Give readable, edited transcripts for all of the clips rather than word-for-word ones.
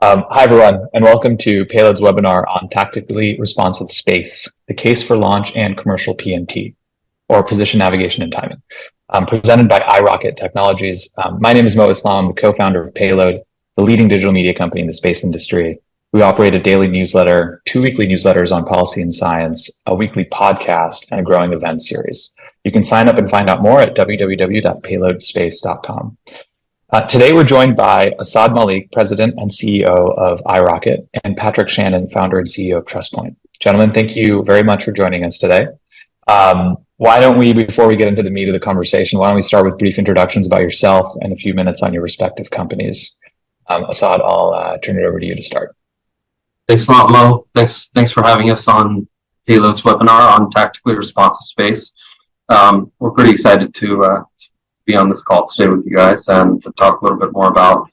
Hi, everyone, and welcome to Payload's webinar on tactically responsive space, the case for launch and commercial PNT, or position navigation and timing, presented by iRocket Technologies. My name is Mo Islam, the co-founder of Payload, the leading digital media company in the space industry. We operate a daily newsletter, 2 weekly newsletters on policy and science, a weekly podcast, and a growing event series. You can sign up and find out more at www.payloadspace.com. Today, we're joined by Asad Malik, President and CEO of iRocket, and Patrick Shannon, founder and CEO of TrustPoint. Gentlemen, thank you very much for joining us today. Why don't we, before we get into the meat of the conversation, why don't we start with brief introductions about yourself and a few minutes on your respective companies? Asad, I'll turn it over to you to start. Thanks a lot, Mo. Thanks for having us on Payload's webinar on tactically responsive space. We're pretty excited to be on this call today with you guys and to talk a little bit more about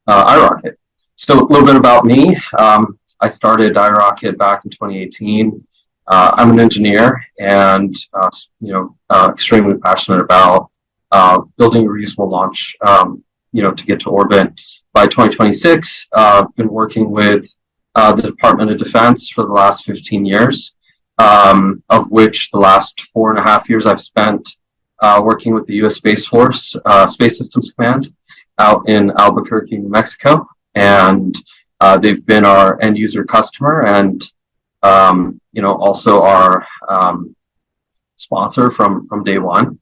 iRocket. So a little bit about me. I started iRocket back in 2018. I'm an engineer and extremely passionate about building a reusable launch, to get to orbit by 2026. I've been working with the Department of Defense for the last 15 years, of which the last 4.5 years I've spent working with the U.S. Space Force Space Systems Command out in Albuquerque, New Mexico, and they've been our end user customer and also our sponsor from day one.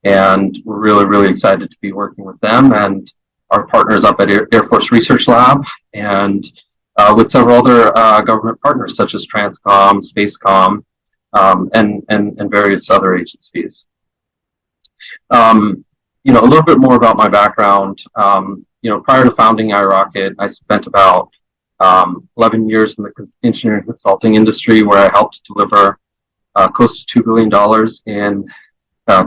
And we're really excited to be working with them and our partners up at Air Force Research Lab and with several other government partners such as Transcom, Spacecom, and various other agencies. A little bit more about my background. Prior to founding iRocket, I spent about 11 years in the engineering consulting industry where I helped deliver close to $2 billion in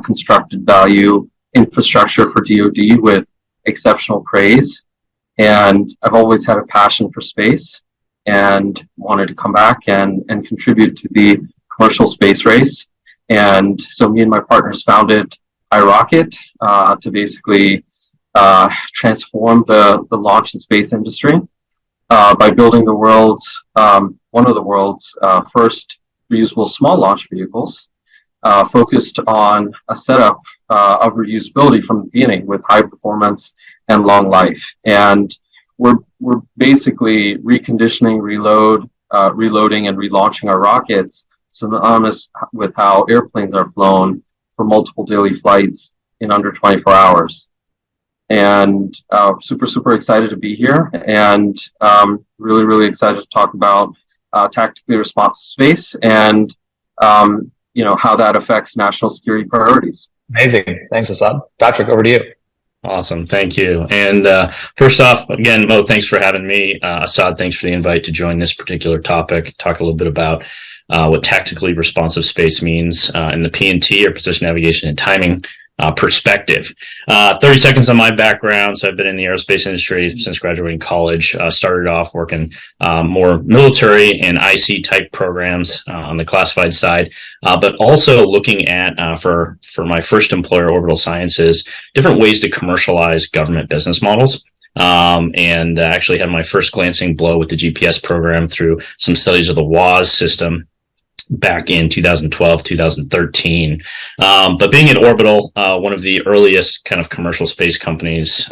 constructed value infrastructure for DoD with exceptional praise. And I've always had a passion for space and wanted to come back and contribute to the commercial space race. And so me and my partners founded iRocket to basically transform the launch and space industry by building one of the world's first reusable small launch vehicles, focused on a setup of reusability from the beginning with high performance and long life. And we're basically reconditioning, reloading, and relaunching our rockets synonymous with how airplanes are flown for multiple daily flights in under 24 hours. And super excited to be here and really excited to talk about tactically responsive space and how that affects national security priorities. Amazing. Thanks, Asad. Patrick, over to you. Awesome. Thank you. And first off, again, Mo, thanks for having me. Asad, thanks for the invite to join this particular topic, talk a little bit about what tactically responsive space means in the PNT, or position navigation and timing perspective. 30 seconds on my background. So I've been in the aerospace industry since graduating college. Started off working more military and IC type programs on the classified side, but also looking at for my first employer, Orbital Sciences, different ways to commercialize government business models. And actually had my first glancing blow with the GPS program through some studies of the WAS system back in 2012, 2013. But being at Orbital, one of the earliest kind of commercial space companies,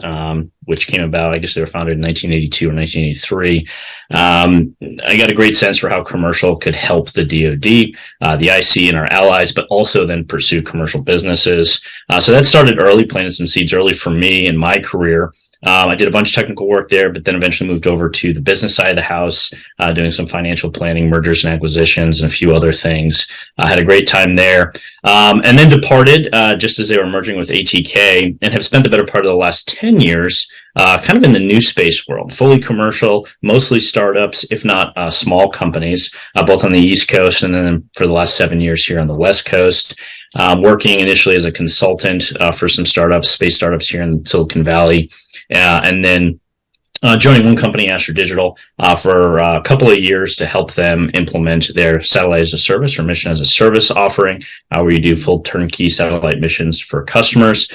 which came about, I guess they were founded in 1982 or 1983. I got a great sense for how commercial could help the DoD, the IC and our allies, but also then pursue commercial businesses. So that started early, planted some seeds early for me in my career. I did a bunch of technical work there, but then eventually moved over to the business side of the house, doing some financial planning, mergers and acquisitions, and a few other things. I had a great time there, and then departed just as they were merging with ATK, and have spent the better part of the last 10 years kind of in the new space world, fully commercial, mostly startups, if not small companies, both on the East Coast and then for the last 7 years here on the West Coast. Working initially as a consultant for some startups, space startups here in Silicon Valley, and then joining one company, Astro Digital, for a couple of years to help them implement their satellite as a service or mission as a service offering, where you do full turnkey satellite missions for customers.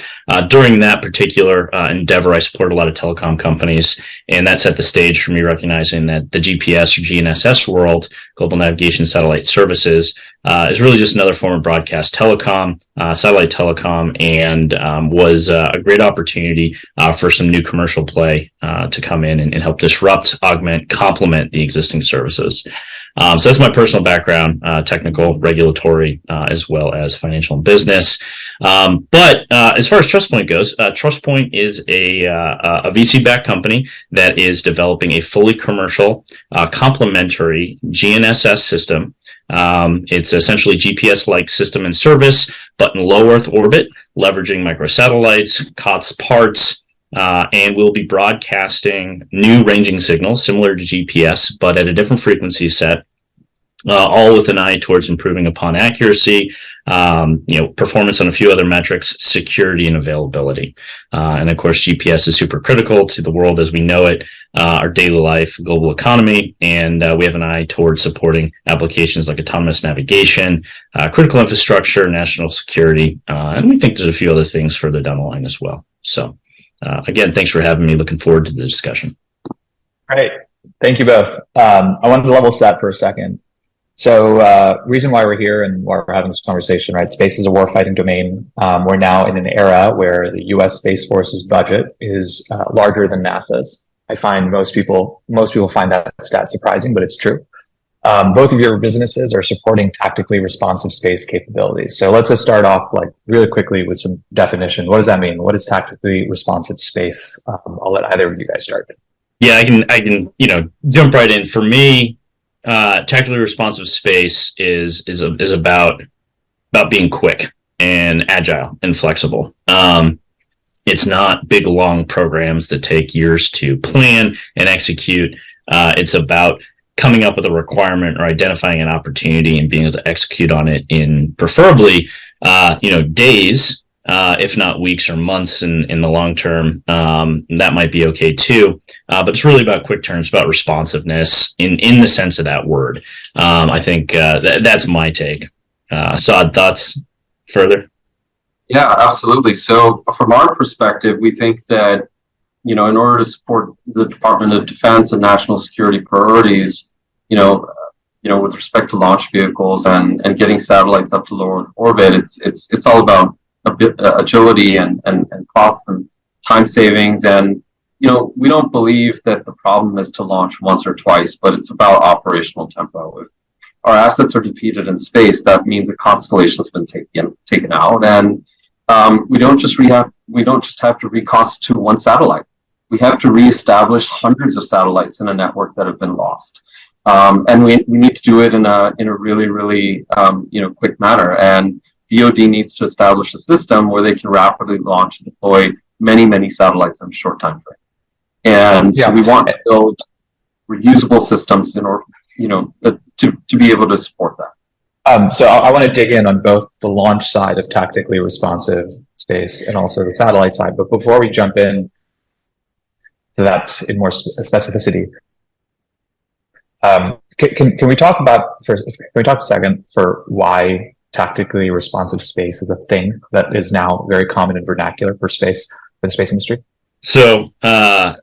During that particular endeavor, I supported a lot of telecom companies, and that set the stage for me recognizing that the GPS or GNSS world, Global Navigation Satellite Services, is really just another form of broadcast telecom, satellite telecom, and was a great opportunity for some new commercial play to come in and help disrupt, augment, complement the existing services. So that's my personal background, technical, regulatory, as well as financial and business. But as far as TrustPoint goes, TrustPoint is a VC-backed company that is developing a fully commercial, complementary GNSS system. It's essentially GPS-like system and service, but in low Earth orbit, leveraging microsatellites, COTS parts, and we'll be broadcasting new ranging signals similar to GPS, but at a different frequency set, all with an eye towards improving upon accuracy, performance on a few other metrics, security and availability. And of course, GPS is super critical to the world as we know it, our daily life, global economy, and we have an eye towards supporting applications like autonomous navigation, critical infrastructure, national security, and we think there's a few other things further down the line as well. So again, thanks for having me. Looking forward to the discussion. Great. Thank you both. I wanted to level set for a second. So reason why we're here and why we're having this conversation, right? Space is a warfighting domain. We're now in an era where the U.S. Space Force's budget is larger than NASA's. I find most people find that stat surprising, but it's true. Both of your businesses are supporting tactically responsive space capabilities. So let's just start off like really quickly with some definition. What does that mean? What is tactically responsive space? I'll let either of you guys start. Yeah, I can jump right in. For me, tactically responsive space is about being quick and agile and flexible. It's not big, long programs that take years to plan and execute. It's about coming up with a requirement or identifying an opportunity and being able to execute on it in preferably, days, if not weeks or months in the long term. That might be okay too. But it's really about quick turns, about responsiveness in the sense of that word. I think that's my take. Asad, thoughts further? Yeah, absolutely. So from our perspective, we think that, in order to support the Department of Defense and national security priorities, with respect to launch vehicles and getting satellites up to low Earth orbit, it's all about agility and cost and time savings. And, we don't believe that the problem is to launch once or twice, but it's about operational tempo. If our assets are defeated in space, that means a constellation's been taken out. And we don't just have to reconstitute one satellite. We have to reestablish hundreds of satellites in a network that have been lost. And we need to do it in a really, really, quick manner. And DoD needs to establish a system where they can rapidly launch and deploy many, many satellites in a short time frame. And so we want to build reusable systems in order, to be able to support that. So I want to dig in on both the launch side of tactically responsive space and also the satellite side. But before we jump in to that in more specificity, can we talk about first? Can we talk a second for why tactically responsive space is a thing that is now very common in vernacular for the space industry? So I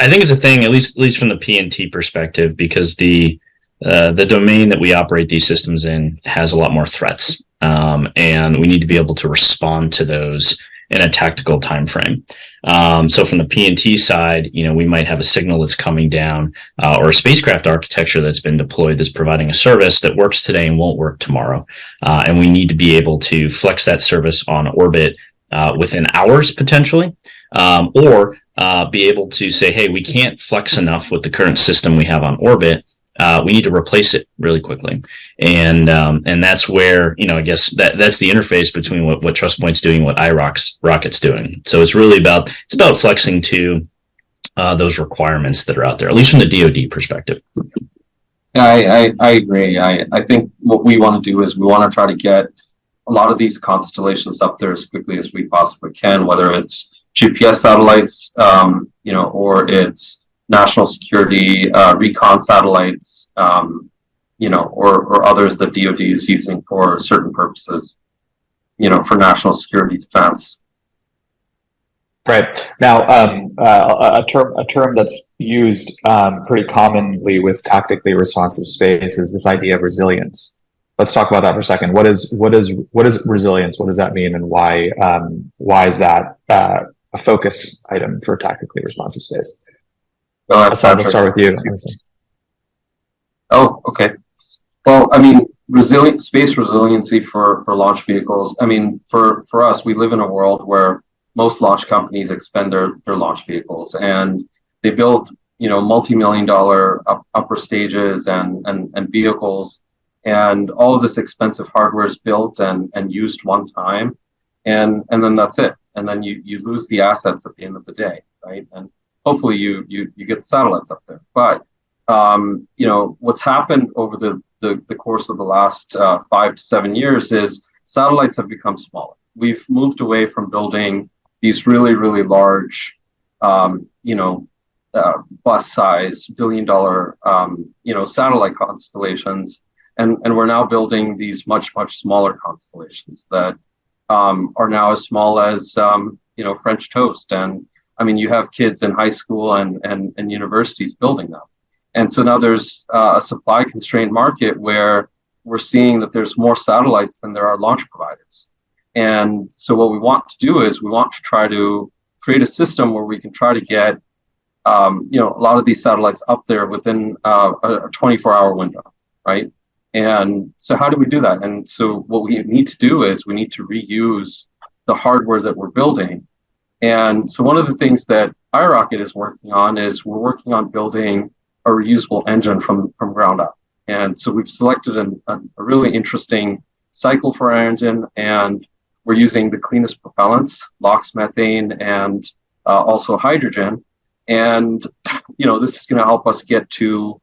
think it's a thing, at least from the PNT perspective, because the domain that we operate these systems in has a lot more threats, and we need to be able to respond to those in a tactical time frame. So from the PNT side, we might have a signal that's coming down, or a spacecraft architecture that's been deployed that's providing a service that works today and won't work tomorrow, and we need to be able to flex that service on orbit within hours potentially, or be able to say, hey, we can't flex enough with the current system we have on orbit. We need to replace it really quickly. And that's where, I guess that's the interface between what TrustPoint's doing, what iRocket's doing. So it's really about flexing to those requirements that are out there, at least from the DoD perspective. Yeah, I agree. I think what we want to do is we want to try to get a lot of these constellations up there as quickly as we possibly can, whether it's GPS satellites, or it's national security recon satellites, or others that DoD is using for certain purposes, for national security defense. Right. Now, a term that's used pretty commonly with tactically responsive space is this idea of resilience. Let's talk about that for a second. What is resilience? What does that mean, and why is that a focus item for tactically responsive space? Asad, let's start with you. Oh, okay. Well, space resiliency for launch vehicles. For us, we live in a world where most launch companies expend their launch vehicles, and they build, multi-million-dollar upper stages and vehicles, and all of this expensive hardware is built and used one time, and then that's it. And then you lose the assets at the end of the day, right? And hopefully you get the satellites up there. But what's happened over the course of the last 5 to 7 years is satellites have become smaller. We've moved away from building these really, really large, bus size, $billion, satellite constellations. And we're now building these much, much smaller constellations that are now as small as, French toast. And you have kids in high school and universities building them. And so now there's a supply constrained market where we're seeing that there's more satellites than there are launch providers. And so what we want to do is we want to try to create a system where we can try to get, a lot of these satellites up there within a 24-hour window, right? And so how do we do that? And so what we need to do is we need to reuse the hardware that we're building. And so one of the things that iRocket is working on is we're working on building a reusable engine from ground up. And so we've selected a really interesting cycle for our engine, and we're using the cleanest propellants, LOX methane, and also hydrogen. And, this is going to help us get to,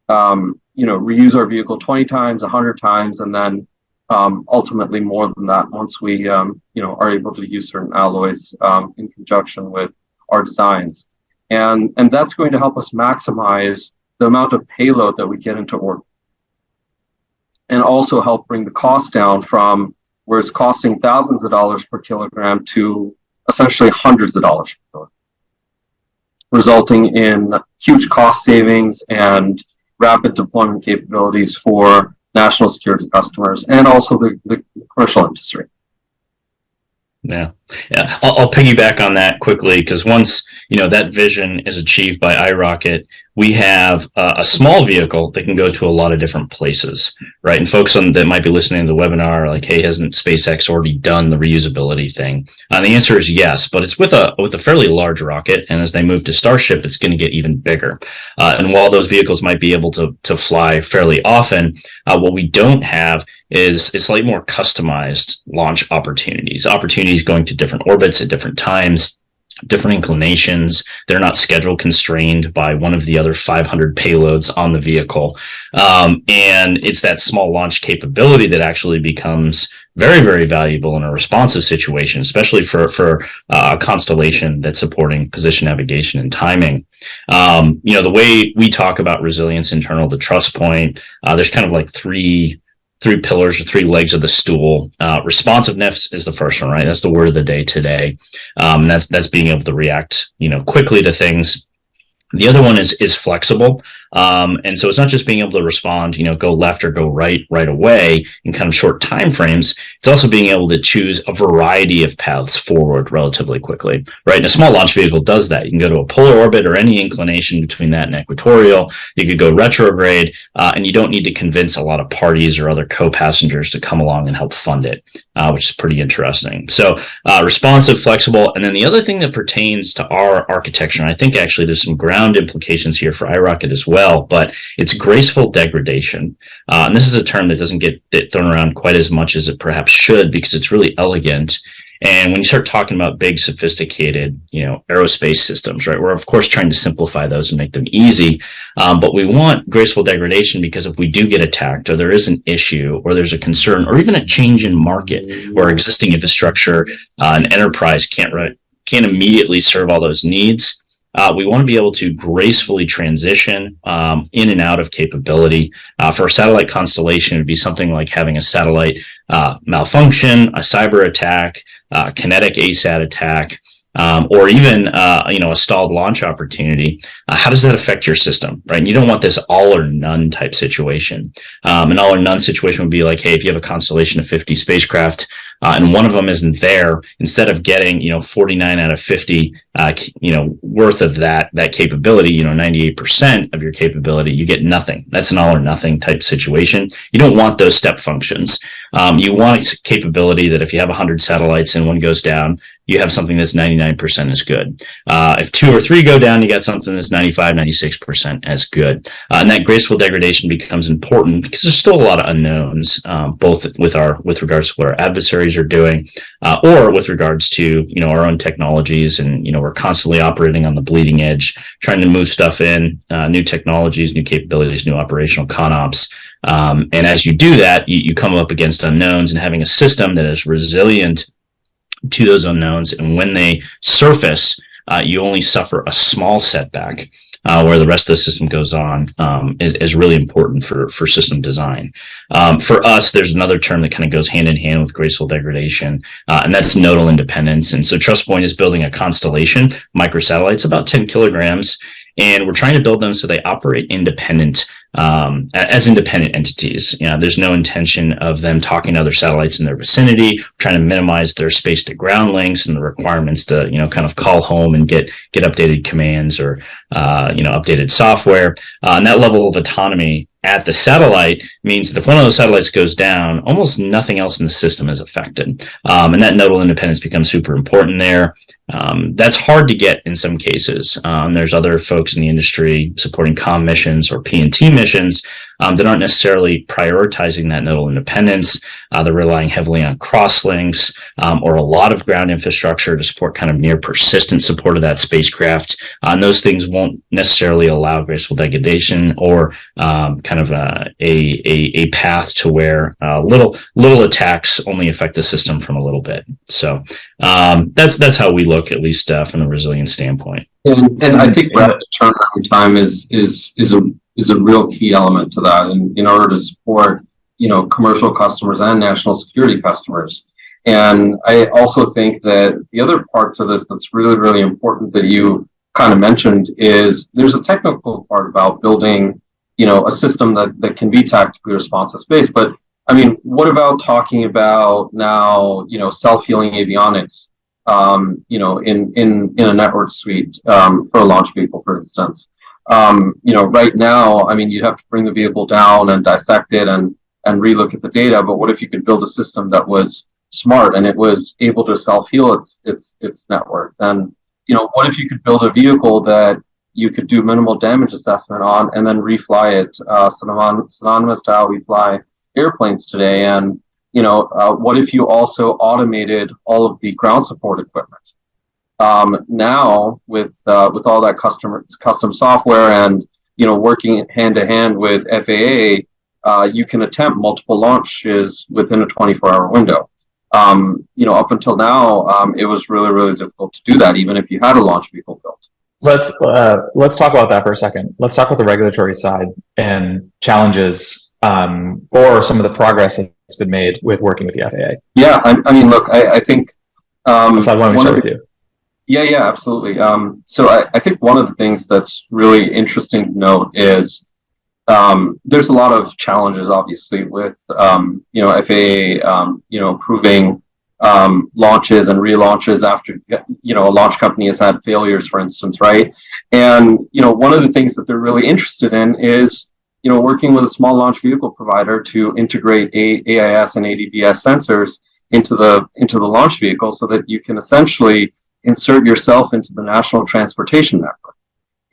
reuse our vehicle 20 times, 100 times, and then ultimately more than that once we, are able to use certain alloys in conjunction with our designs. And that's going to help us maximize the amount of payload that we get into orbit, and also help bring the cost down from where it's costing thousands of dollars per kilogram to essentially hundreds of dollars per kilogram, resulting in huge cost savings and rapid deployment capabilities for national security customers and also the commercial industry. Yeah. I'll piggyback on that quickly, because once that vision is achieved by iRocket, we have a small vehicle that can go to a lot of different places, right? And folks that might be listening to the webinar are like, hey, hasn't SpaceX already done the reusability thing? And the answer is yes, but it's with a fairly large rocket, and as they move to Starship, it's going to get even bigger. And while those vehicles might be able to fly fairly often, what we don't have is slightly more customized launch opportunities going to different orbits at different times, different inclinations. They're not schedule constrained by one of the other 500 payloads on the vehicle. And it's that small launch capability that actually becomes very, very valuable in a responsive situation, especially for a constellation that's supporting position navigation and timing. The way we talk about resilience internal to TrustPoint, there's kind of like three pillars or three legs of the stool. Responsiveness is the first one, right? That's the word of the day today. That's being able to react, quickly to things. The other one is flexible. And so it's not just being able to respond, go left or go right away in kind of short time frames. It's also being able to choose a variety of paths forward relatively quickly, right? And a small launch vehicle does that. You can go to a polar orbit or any inclination between that and equatorial. You could go retrograde, and you don't need to convince a lot of parties or other co-passengers to come along and help fund it, which is pretty interesting. So responsive, flexible. And then the other thing that pertains to our architecture, and I think actually there's some ground implications here for iRocket as well, but it's graceful degradation. And this is a term that doesn't get thrown around quite as much as it perhaps should, because it's really elegant. And when you start talking about big, sophisticated, aerospace systems, right, we're of course trying to simplify those and make them easy. But we want graceful degradation because if we do get attacked, or there is an issue, or there's a concern, or even a change in market where existing infrastructure, an enterprise can't immediately serve all those needs, we want to be able to gracefully transition in and out of capability. For a satellite constellation, it would be something like having a satellite malfunction, a cyber attack, kinetic ASAT attack, or even a stalled launch opportunity. How does that affect your system, right? And you don't want this all or none type situation. An all or none situation would be like, hey, if you have a constellation of 50 spacecraft and one of them isn't there, instead of getting 49 out of 50 worth of that capability, 98% of your capability, you get nothing. That's an all or nothing type situation. You don't want those step functions. You want capability that if you have 100 satellites and one goes down, you have something that's 99% as good. If 2 or 3 go down, you got something that's 95, 96% as good. And that graceful degradation becomes important because there's still a lot of unknowns, both with regards to what our adversaries are doing, or with regards to our own technologies. And we're constantly operating on the bleeding edge, trying to move stuff in, new technologies, new capabilities, new operational ConOps. And as you do that, you come up against unknowns, and having a system that is resilient to those unknowns, and when they surface, you only suffer a small setback, where the rest of the system goes on, is really important for system design. For us, there's another term that kind of goes hand in hand with graceful degradation, and that's nodal independence. And so TrustPoint is building a constellation, microsatellites, about 10 kilograms, and we're trying to build them so they operate independent, as independent entities. There's no intention of them talking to other satellites in their vicinity. We're trying to minimize their space to ground links and the requirements to, kind of call home and get updated commands or, updated software. And that level of autonomy at the satellite means that if one of those satellites goes down, almost nothing else in the system is affected. And that nodal independence becomes super important there. That's hard to get in some cases. There's other folks in the industry supporting comm missions or PNT missions that aren't necessarily prioritizing that nodal independence. They're relying heavily on crosslinks or a lot of ground infrastructure to support kind of near persistent support of that spacecraft. And those things won't necessarily allow graceful degradation or kind of a path to where little attacks only affect the system from a little bit. So that's how we look, at least from a resilience standpoint. And I think rapid turnaround time is a real key element to that, and in order to support commercial customers and national security customers. And I also think that the other part to this that's really, really important that you kind of mentioned is there's a technical part about building a system that can be tactically responsive space. But I mean, what about talking about now self-healing avionics in a network suite for a launch vehicle, for instance? Right now, I mean, you'd have to bring the vehicle down and dissect it and relook at the data. But what if you could build a system that was smart and it was able to self-heal its network? And what if you could build a vehicle that you could do minimal damage assessment on and then refly it, synonymous to how we fly airplanes today? And what if you also automated all of the ground support equipment? Now with all that custom software and working hand to hand with FAA, you can attempt multiple launches within a 24-hour window. Up until now, it was really, really difficult to do that, even if you had a launch vehicle built. Let's talk about that for a second. Let's talk about the regulatory side and challenges or some of the progress that's been made with working with the FAA. Yeah, I mean, look, I think. Asad, why don't we start with you? Yeah, absolutely. So I think one of the things that's really interesting to note is there's a lot of challenges, obviously, with FAA, approving launches and relaunches after a launch company has had failures, for instance, right? And one of the things that they're really interested in is working with a small launch vehicle provider to integrate AIS and ADBS sensors into the launch vehicle, so that you can essentially insert yourself into the national transportation network.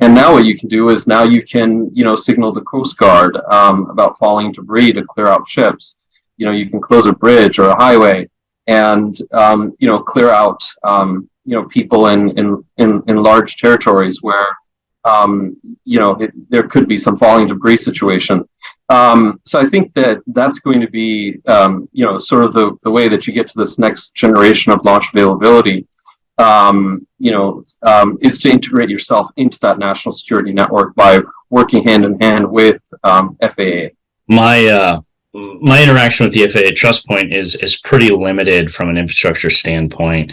And now what you can do is you can signal the Coast Guard about falling debris to clear out ships. You can close a bridge or a highway and clear out people in large territories where there could be some falling debris situation. So I think that's going to be sort of the way that you get to this next generation of launch availability. is to integrate yourself into that national security network by working hand in hand with FAA. My interaction with the FAA TrustPoint is pretty limited from an infrastructure standpoint.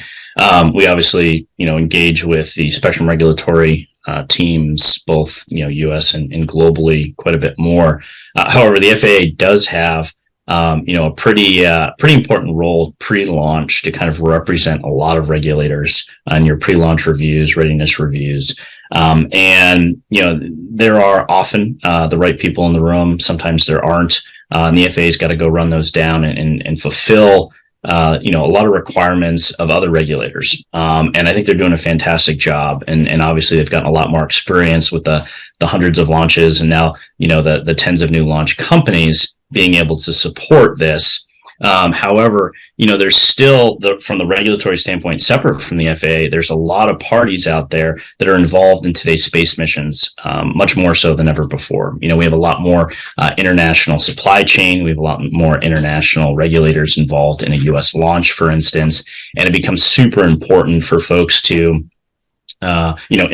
We obviously, engage with the spectrum regulatory teams, both U.S. and globally, quite a bit more. However, the FAA does have a pretty important role pre-launch to kind of represent a lot of regulators on your pre-launch reviews, readiness reviews. And there are often the right people in the room. Sometimes there aren't. And the FAA's got to go run those down and fulfill a lot of requirements of other regulators. And I think they're doing a fantastic job. And obviously they've gotten a lot more experience with the hundreds of launches, and now, the tens of new launch companies being able to support this. However, there's still, from the regulatory standpoint, separate from the FAA, there's a lot of parties out there that are involved in today's space missions, much more so than ever before. We have a lot more international supply chain. We have a lot more international regulators involved in a U.S. launch, for instance, and it becomes super important for folks to, in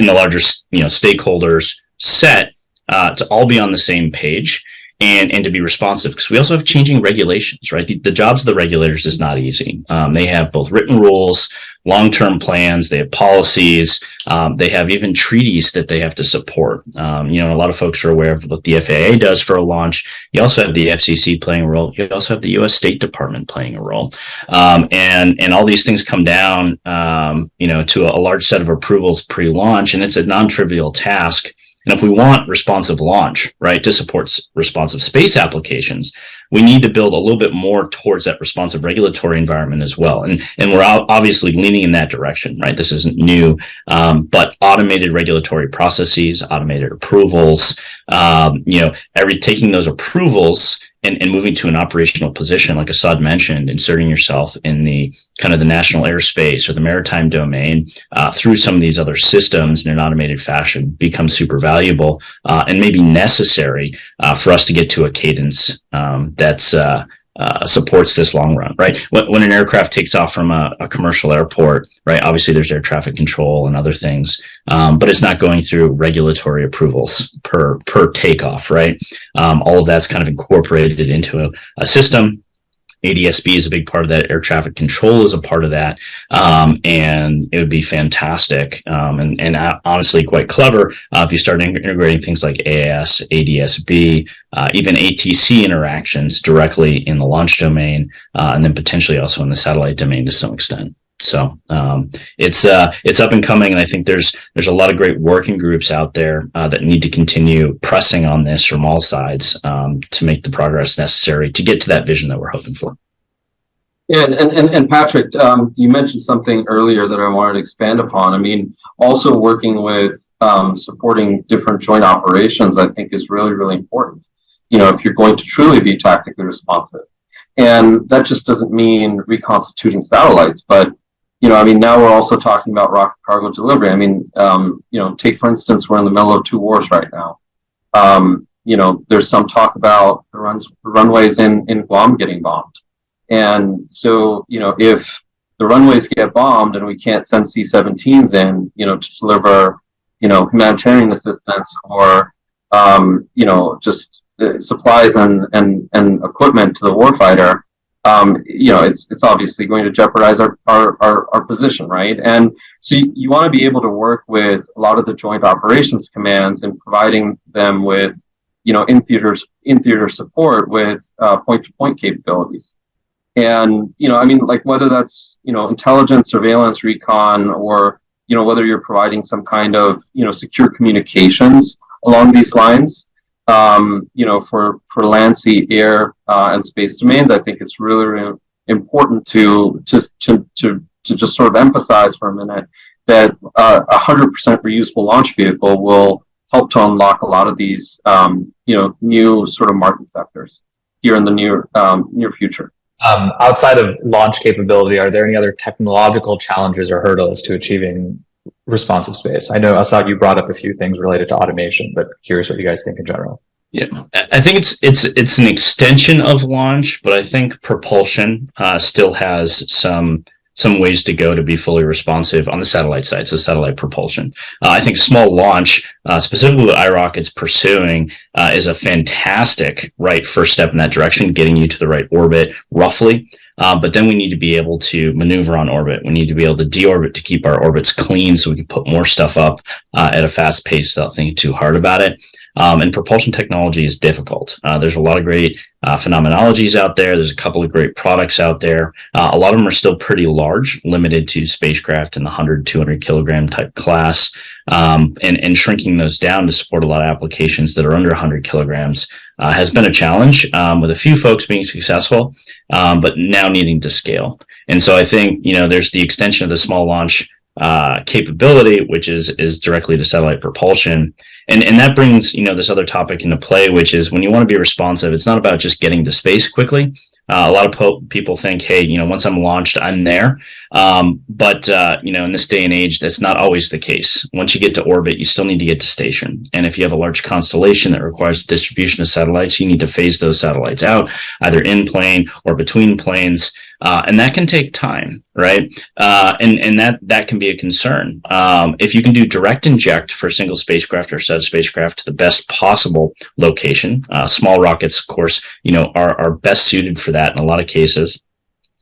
the larger, stakeholders set, to all be on the same page. And to be responsive, because we also have changing regulations, right? The jobs of the regulators is not easy. They have both written rules, long-term plans, they have policies, they have even treaties that they have to support. A lot of folks are aware of what the FAA does for a launch. You also have the FCC playing a role. You also have the U.S. State Department playing a role. And all these things come down, to a large set of approvals pre-launch, and it's a non-trivial task. And if we want responsive launch, right, to support responsive space applications, we need to build a little bit more towards that responsive regulatory environment as well. And we're obviously leaning in that direction, right? This isn't new, but automated regulatory processes, automated approvals, taking those approvals and moving to an operational position, like Asad mentioned, inserting yourself in the kind of the national airspace or the maritime domain through some of these other systems in an automated fashion becomes super valuable and maybe necessary for us to get to a cadence that's supports this long run, right? When an aircraft takes off from a commercial airport, right, obviously there's air traffic control and other things, but it's not going through regulatory approvals per takeoff, right? All of that's kind of incorporated into a system. ADSB is a big part of that. Air traffic control is a part of that. And it would be fantastic and honestly quite clever if you start integrating things like AAS, ADSB, even ATC interactions directly in the launch domain, and then potentially also in the satellite domain to some extent. So it's up and coming, and I think there's a lot of great working groups out there that need to continue pressing on this from all sides to make the progress necessary to get to that vision that we're hoping for. Yeah, and Patrick, you mentioned something earlier that I wanted to expand upon. I mean, also working with supporting different joint operations, I think is really, really important. If you're going to truly be tactically responsive, and that just doesn't mean reconstituting satellites, but now we're also talking about rocket cargo delivery. I mean, take for instance, we're in the middle of two wars right now. There's some talk about the runways in Guam getting bombed. And so, if the runways get bombed and we can't send C-17s in, to deliver, humanitarian assistance or, just supplies and equipment to the warfighter, it's obviously going to jeopardize our position, right? And so you want to be able to work with a lot of the joint operations commands and providing them with, in theater support with point-to-point capabilities. And, whether that's, intelligence, surveillance, recon, or, whether you're providing some kind of, secure communications along these lines, for land, sea, air, and space domains, I think it's really, really important to just sort of emphasize for a minute that 100% reusable launch vehicle will help to unlock a lot of these, new sort of market sectors here in the near future. Outside of launch capability, are there any other technological challenges or hurdles to achieving responsive space? I know, Asad, you brought up a few things related to automation, but curious what you guys think in general. Yeah, I think it's an extension of launch, but I think propulsion still has some some ways to go to be fully responsive on the satellite side, so satellite propulsion. I think small launch, specifically what iRocket's pursuing, is a fantastic first step in that direction, getting you to the right orbit roughly. But then we need to be able to maneuver on orbit. We need to be able to deorbit to keep our orbits clean so we can put more stuff up at a fast pace without thinking too hard about it. And propulsion technology is difficult. There's a lot of great phenomenologies out there. There's a couple of great products out there. A lot of them are still pretty large, limited to spacecraft in the 100, 200 kilogram type class. And shrinking those down to support a lot of applications that are under 100 kilograms has been a challenge, with a few folks being successful, but now needing to scale. And so I think, there's the extension of the small launch capability, which is directly to satellite propulsion. And that brings, this other topic into play, which is when you want to be responsive, it's not about just getting to space quickly. A lot of people think, hey, once I'm launched, I'm there. But in this day and age, that's not always the case. Once you get to orbit, you still need to get to station. And if you have a large constellation that requires distribution of satellites, you need to phase those satellites out, either in plane or between planes. And that can take time, right? And that can be a concern. If you can do direct inject for a single spacecraft or set of spacecraft to the best possible location, small rockets, of course, are best suited for that in a lot of cases.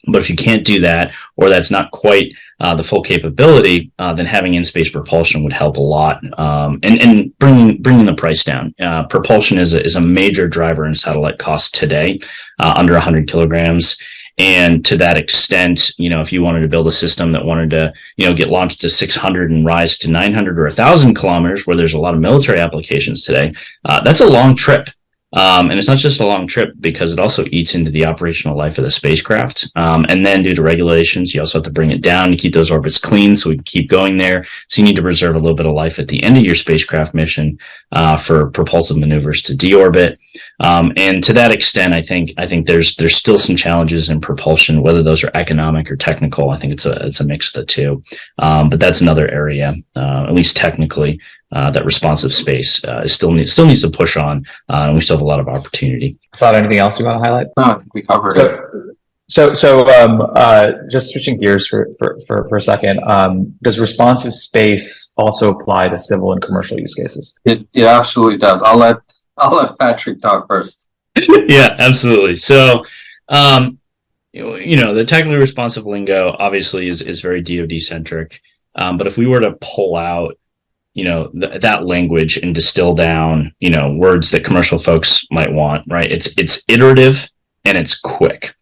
But if you can't do that, or that's not quite the full capability, then having in-space propulsion would help a lot, and bringing the price down. Propulsion is a major driver in satellite costs today, under 100 kilograms. And to that extent, if you wanted to build a system that wanted to, get launched to 600 and rise to 900 or 1,000 kilometers, where there's a lot of military applications today, that's a long trip. And it's not just a long trip because it also eats into the operational life of the spacecraft. And then due to regulations, you also have to bring it down to keep those orbits clean so we can keep going there. So you need to preserve a little bit of life at the end of your spacecraft mission for propulsive maneuvers to deorbit. And to that extent, I think there's still some challenges in propulsion, whether those are economic or technical. I think it's a mix of the two. But that's another area, at least technically, that responsive space still needs to push on, and we still have a lot of opportunity. Asad, anything else you want to highlight? No, I think we covered it. So, just switching gears for a second, does responsive space also apply to civil and commercial use cases? It absolutely does. I'll let Patrick talk first. Yeah, absolutely. So, the technically responsive lingo obviously is very DoD centric. But if we were to pull out, that language and distill down, words that commercial folks might want, right? It's iterative and it's quick.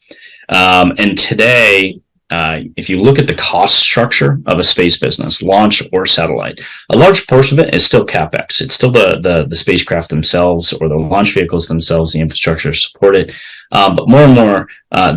And today, if you look at the cost structure of a space business, launch or satellite, a large portion of it is still CapEx. It's still the spacecraft themselves or the launch vehicles themselves, the infrastructure to support it. But more and more,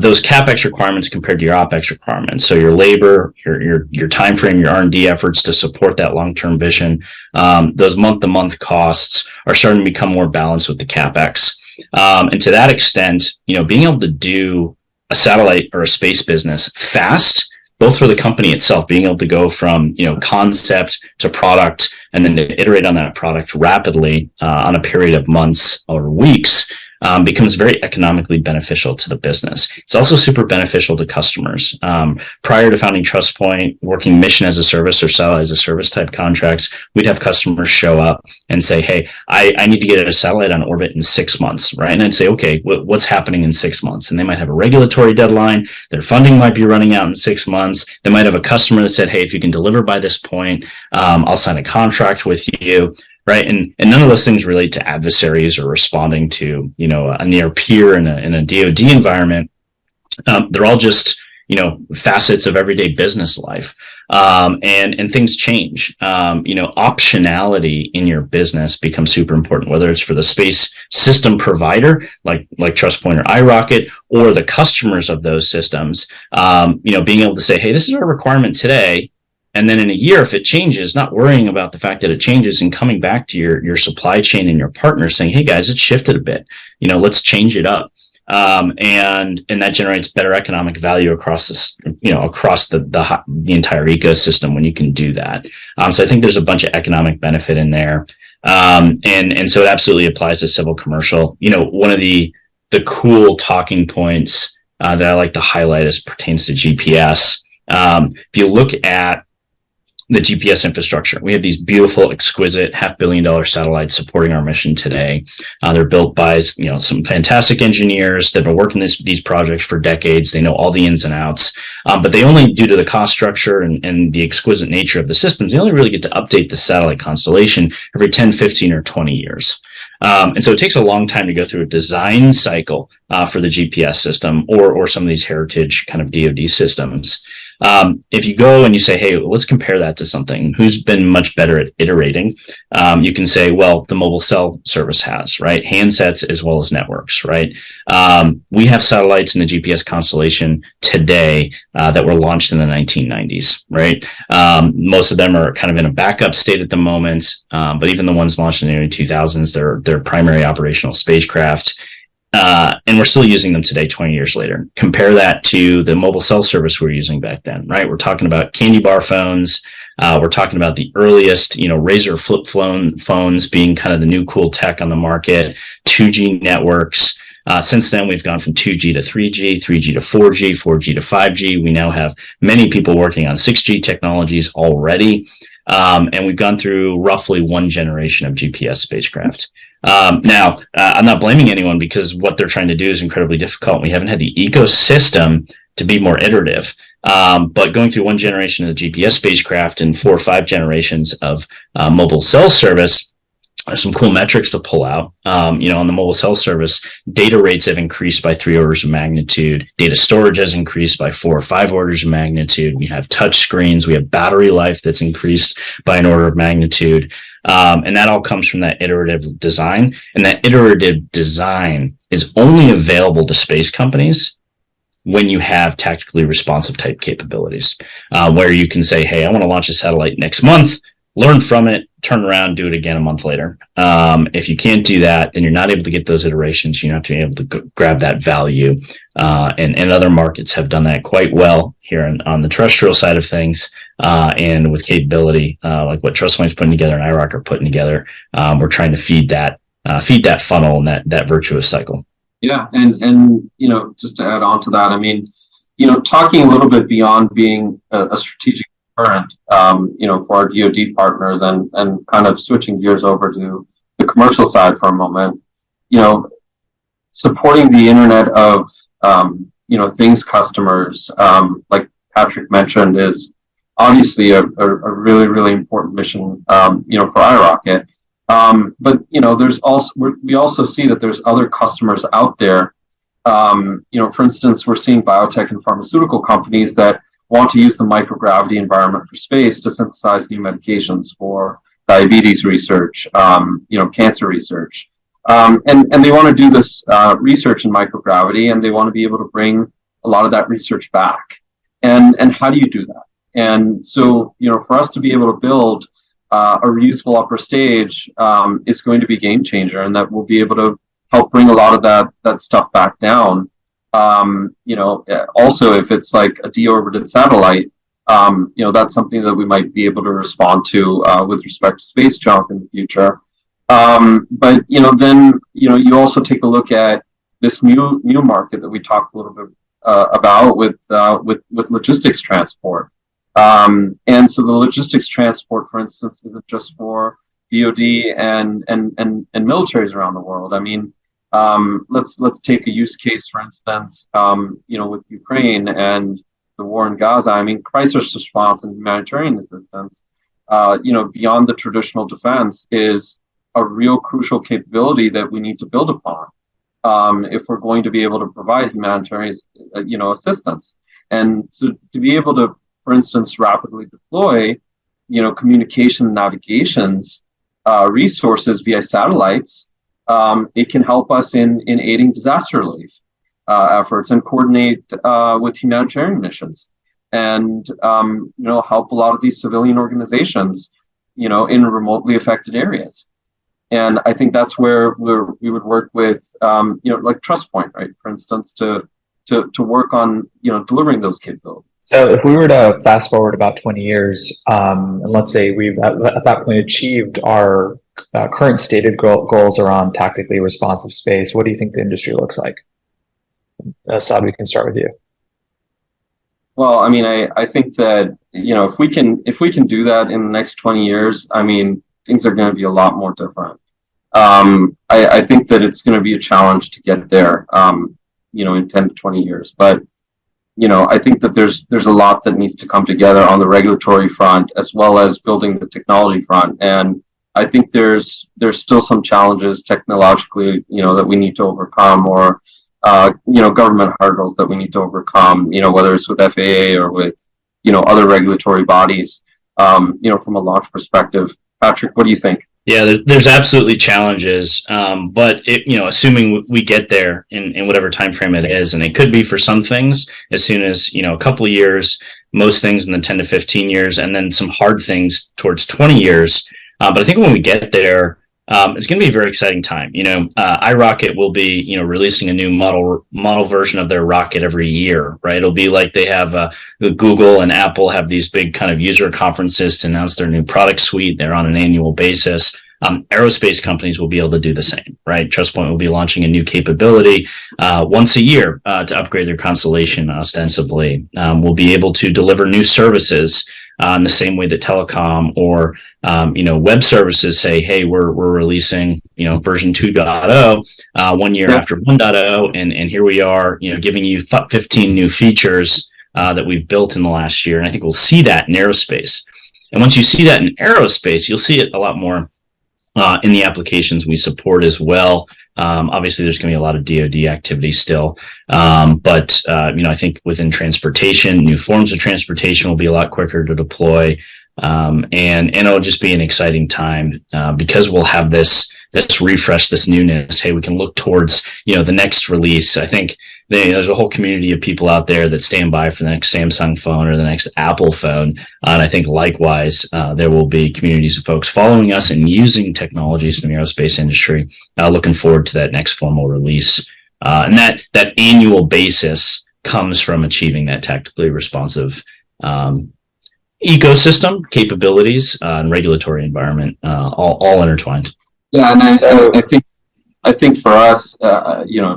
those CapEx requirements compared to your OpEx requirements. So your labor, your time frame, your R&D efforts to support that long-term vision, those month-to-month costs are starting to become more balanced with the CapEx. And to that extent, being able to do a satellite or a space business fast, both for the company itself, being able to go from concept to product and then to iterate on that product rapidly on a period of months or weeks, becomes very economically beneficial to the business. It's also super beneficial to customers. Prior to founding TrustPoint, working mission as a service or satellite as a service type contracts, we'd have customers show up and say, hey, I need to get a satellite on orbit in 6 months, right? And I'd say, okay, what's happening in 6 months? And they might have a regulatory deadline. Their funding might be running out in 6 months. They might have a customer that said, hey, if you can deliver by this point, I'll sign a contract with you. Right. And none of those things relate to adversaries or responding to, a near peer in a DoD environment. They're all just, facets of everyday business life. And things change. Optionality in your business becomes super important, whether it's for the space system provider, like TrustPoint or iRocket, or the customers of those systems, being able to say, hey, this is our requirement today. And then in a year, if it changes, not worrying about the fact that it changes and coming back to your supply chain and your partners saying, hey guys, it's shifted a bit, let's change it up. And that generates better economic value across this, across the entire ecosystem when you can do that. So I think there's a bunch of economic benefit in there. And so it absolutely applies to civil commercial. One of the cool talking points that I like to highlight as pertains to GPS If you look at the GPS infrastructure, we have these beautiful, exquisite $500 million satellites supporting our mission today. They're built by some fantastic engineers that have been working these projects for decades. They know all the ins and outs, but they only, due to the cost structure and the exquisite nature of the systems, they only really get to update the satellite constellation every 10, 15, or 20 years. And so it takes a long time to go through a design cycle for the GPS system or some of these heritage kind of DoD systems. If you go and you say, hey, let's compare that to something who's been much better at iterating, you can say, well, the mobile cell service has, right? Handsets as well as networks, right? We have satellites in the GPS constellation today that were launched in the 1990s, right? Most of them are kind of in a backup state at the moment, but even the ones launched in the early 2000s, they're primary operational spacecraft. And we're still using them today, 20 years later. Compare that to the mobile cell service we were using back then, right? We're talking about candy bar phones. We're talking about the earliest, Razor flip phones being kind of the new cool tech on the market, 2G networks. Since then, we've gone from 2G to 3G, 3G to 4G, 4G to 5G. We now have many people working on 6G technologies already. And we've gone through roughly one generation of GPS spacecraft. Now, I'm not blaming anyone because what they're trying to do is incredibly difficult. We haven't had the ecosystem to be more iterative. But going through one generation of the GPS spacecraft and 4 or 5 generations of mobile cell service, there's some cool metrics to pull out. On the mobile cell service, data rates have increased by 3 orders of magnitude. Data storage has increased by 4 or 5 orders of magnitude. We have touch screens. We have battery life that's increased by an order of magnitude. And that all comes from that iterative design. And that iterative design is only available to space companies when you have tactically responsive type capabilities, where you can say, hey, I want to launch a satellite next month, learn from it, turn around, do it again a month later. If you can't do that, then you're not able to get those iterations. You have to be able to grab that value. And other markets have done that quite well here on the terrestrial side of things. And with capability, like what TrustPoint's putting together and iRocket are putting together, we're trying to feed that funnel and that virtuous cycle. Yeah. And just to add on to that, I mean, talking a little bit beyond being a strategic current, for our DoD partners and kind of switching gears over to the commercial side for a moment, supporting the Internet of, things customers, like Patrick mentioned, is obviously a really, really important mission, for iRocket. But, we also see that there's other customers out there. For instance, we're seeing biotech and pharmaceutical companies that want to use the microgravity environment for space to synthesize new medications for diabetes research, cancer research. And they want to do this research in microgravity, and they want to be able to bring a lot of that research back. And how do you do that? And so, for us to be able to build a reusable upper stage is going to be a game changer, and that will be able to help bring a lot of that stuff back down. Also, if it's like a deorbited satellite, that's something that we might be able to respond to with respect to space junk in the future. But then you also take a look at this new market that we talked a little bit about with logistics transport. And so the logistics transport, for instance, isn't just for DoD and militaries around the world. I mean, let's take a use case, for instance, with Ukraine and the war in Gaza. I mean, crisis response and humanitarian assistance, beyond the traditional defense, is a real crucial capability that we need to build upon if we're going to be able to provide humanitarian, assistance. And so to be able to, for instance, rapidly deploy, communication navigations resources via satellites, it can help us in aiding disaster relief efforts and coordinate with humanitarian missions and, help a lot of these civilian organizations, in remotely affected areas. And I think that's where we would work with, like TrustPoint, right, for instance, to work on, delivering those capabilities. So if we were to fast forward about 20 years, and let's say we've at that point achieved our current stated goals around tactically responsive space, what do you think the industry looks like? Asad, we can start with you. Well, I mean, I think that, if we can do that in the next 20 years, I mean, things are going to be a lot more different. I think that it's going to be a challenge to get there, in 10 to 20 years. But, I think that there's a lot that needs to come together on the regulatory front as well as building the technology front. And I think there's still some challenges technologically, that we need to overcome, or government hurdles that we need to overcome, whether it's with FAA or with, other regulatory bodies, from a launch perspective. Patrick, what do you think? Yeah, there's absolutely challenges, but assuming we get there in whatever time frame it is, and it could be for some things as soon as a couple of years, most things in the 10 to 15 years, and then some hard things towards 20 years. But I think when we get there, it's going to be a very exciting time. iRocket will be releasing a new model version of their rocket every year, right? It'll be like they have Google and Apple have these big kind of user conferences to announce their new product suite. They're on an annual basis. Aerospace companies will be able to do the same, right? TrustPoint will be launching a new capability once a year to upgrade their constellation ostensibly. We'll be able to deliver new services in the same way that telecom or web services say, hey, we're releasing version 2.0 1 year after 1.0, and here we are giving you 15 new features that we've built in the last year. And I think we'll see that in aerospace. And once you see that in aerospace, you'll see it a lot more in the applications we support as well. Obviously, there's going to be a lot of DoD activity still, but I think within transportation, new forms of transportation will be a lot quicker to deploy, and it'll just be an exciting time because we'll have this refresh, this newness. Hey, we can look towards the next release. I think there's a whole community of people out there that stand by for the next Samsung phone or the next Apple phone. And I think likewise, there will be communities of folks following us and using technologies from the aerospace industry, looking forward to that next formal release. And that annual basis comes from achieving that tactically responsive ecosystem, capabilities, and regulatory environment, all intertwined. Yeah, and I think for us,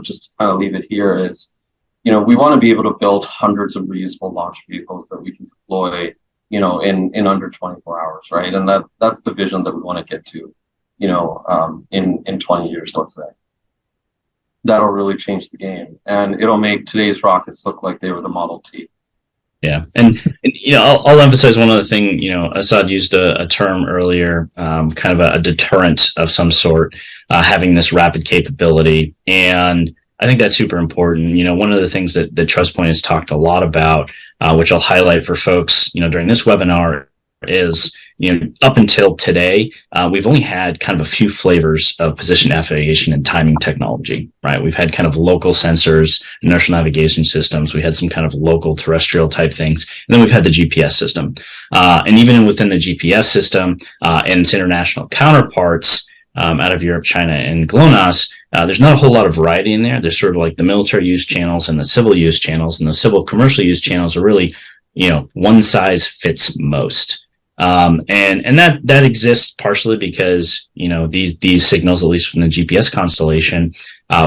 just to kind of leave it here is, we want to be able to build hundreds of reusable launch vehicles that we can deploy, in under 24 hours, right? And that's the vision that we want to get to, in 20 years, let's say. That'll really change the game, and it'll make today's rockets look like they were the Model T. Yeah, and I'll emphasize one other thing. Asad used a term earlier, kind of a deterrent of some sort, having this rapid capability, and I think that's super important. One of the things that TrustPoint has talked a lot about, which I'll highlight for folks, during this webinar, is up until today, we've only had kind of a few flavors of position navigation and timing technology, right? We've had kind of local sensors, inertial navigation systems. We had some kind of local terrestrial type things. And then we've had the GPS system. And even within the GPS system and its international counterparts out of Europe, China, and GLONASS, there's not a whole lot of variety in there. There's sort of like the military use channels and the civil use channels, and the civil commercial use channels are really, one size fits most. And that exists partially because, these signals, at least from the GPS constellation,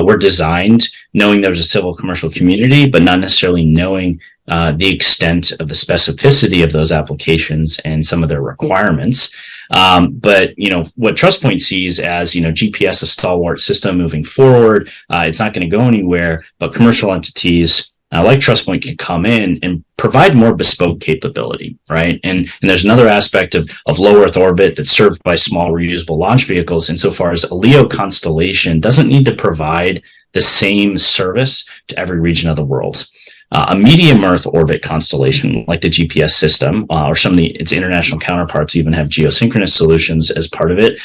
were designed knowing there's a civil commercial community, but not necessarily knowing the extent of the specificity of those applications and some of their requirements. But what TrustPoint sees as, GPS, a stalwart system moving forward, it's not going to go anywhere, but commercial entities like TrustPoint can come in and provide more bespoke capability, right? And there's another aspect of low Earth orbit that's served by small reusable launch vehicles, insofar as a LEO constellation doesn't need to provide the same service to every region of the world. A medium Earth orbit constellation like the GPS system, or some of its international counterparts even have geosynchronous solutions as part of it,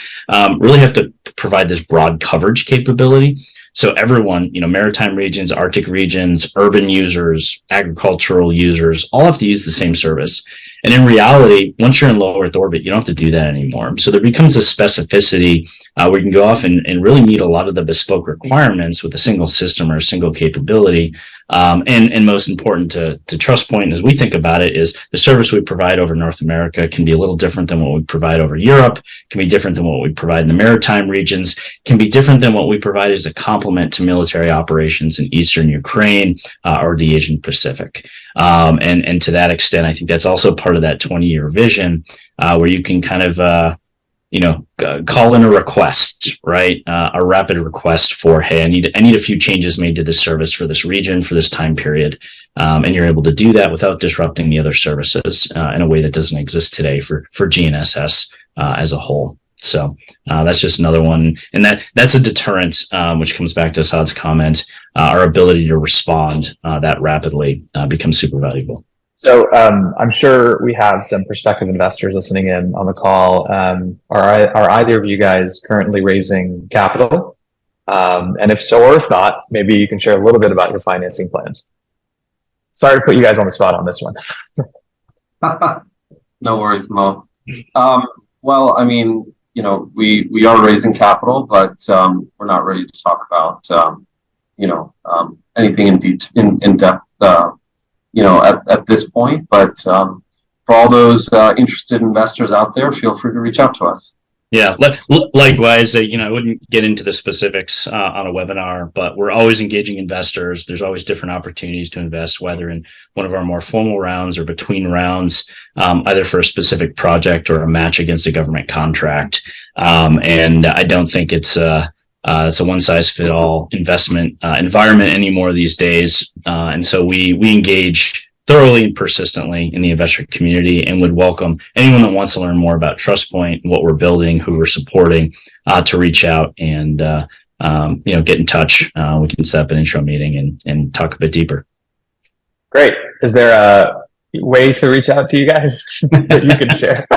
really have to provide this broad coverage capability. So everyone, maritime regions, Arctic regions, urban users, agricultural users, all have to use the same service. And in reality, once you're in low Earth orbit, you don't have to do that anymore. So there becomes a specificity where you can go off and really meet a lot of the bespoke requirements with a single system or a single capability. And most important to TrustPoint, as we think about it, is the service we provide over North America can be a little different than what we provide over Europe, can be different than what we provide in the maritime regions, can be different than what we provide as a complement to military operations in Eastern Ukraine or the Asian Pacific. And to that extent, I think that's also part of that 20-year vision where you can kind of call in a request, right? A rapid request for, hey, I need a few changes made to this service for this region, for this time period. And you're able to do that without disrupting the other services in a way that doesn't exist today for GNSS as a whole. So that's just another one. And that's a deterrent, which comes back to Asad's comment. Our ability to respond that rapidly becomes super valuable. So I'm sure we have some prospective investors listening in on the call. Are either of you guys currently raising capital? And if so, or if not, maybe you can share a little bit about your financing plans. Sorry to put you guys on the spot on this one. No worries, Mo. Well, I mean, we are raising capital, but we're not ready to talk about anything in depth. At this point, but for all those interested investors out there, feel free to reach out to us. Yeah, likewise, I wouldn't get into the specifics on a webinar, but we're always engaging investors. There's always different opportunities to invest, whether in one of our more formal rounds or between rounds, either for a specific project or a match against a government contract. And I don't think it's a one-size-fit-all investment environment anymore these days. And so we engage thoroughly and persistently in the investor community and would welcome anyone that wants to learn more about TrustPoint, what we're building, who we're supporting, to reach out and get in touch. We can set up an intro meeting and talk a bit deeper. Great. Is there a way to reach out to you guys that you can share?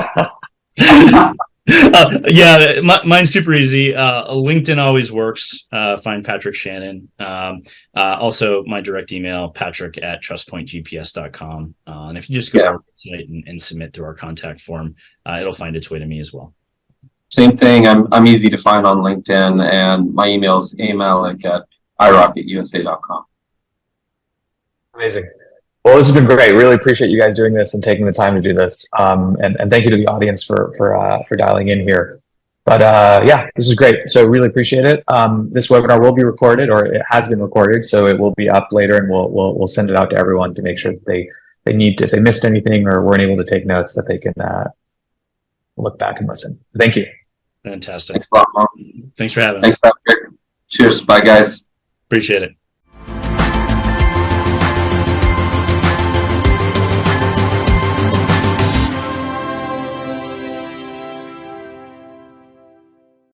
Yeah, mine's super easy. LinkedIn always works. Find Patrick Shannon. Also, my direct email, patrick@trustpointgps.com. And if you just go to our website and submit through our contact form, it'll find its way to me as well. Same thing. I'm easy to find on LinkedIn, and my email is amalik@iRocketUSA.com. Amazing. Well, this has been great. Really appreciate you guys doing this and taking the time to do this. And thank you to the audience for dialing in here. But yeah, this is great. So really appreciate it. This webinar will be recorded, or it has been recorded, so it will be up later, and we'll send it out to everyone to make sure that if they missed anything or weren't able to take notes, that they can look back and listen. Thank you. Fantastic. Thanks a lot, Mark. Thanks for having us. Thanks, Patrick. Cheers. Bye, guys. Appreciate it.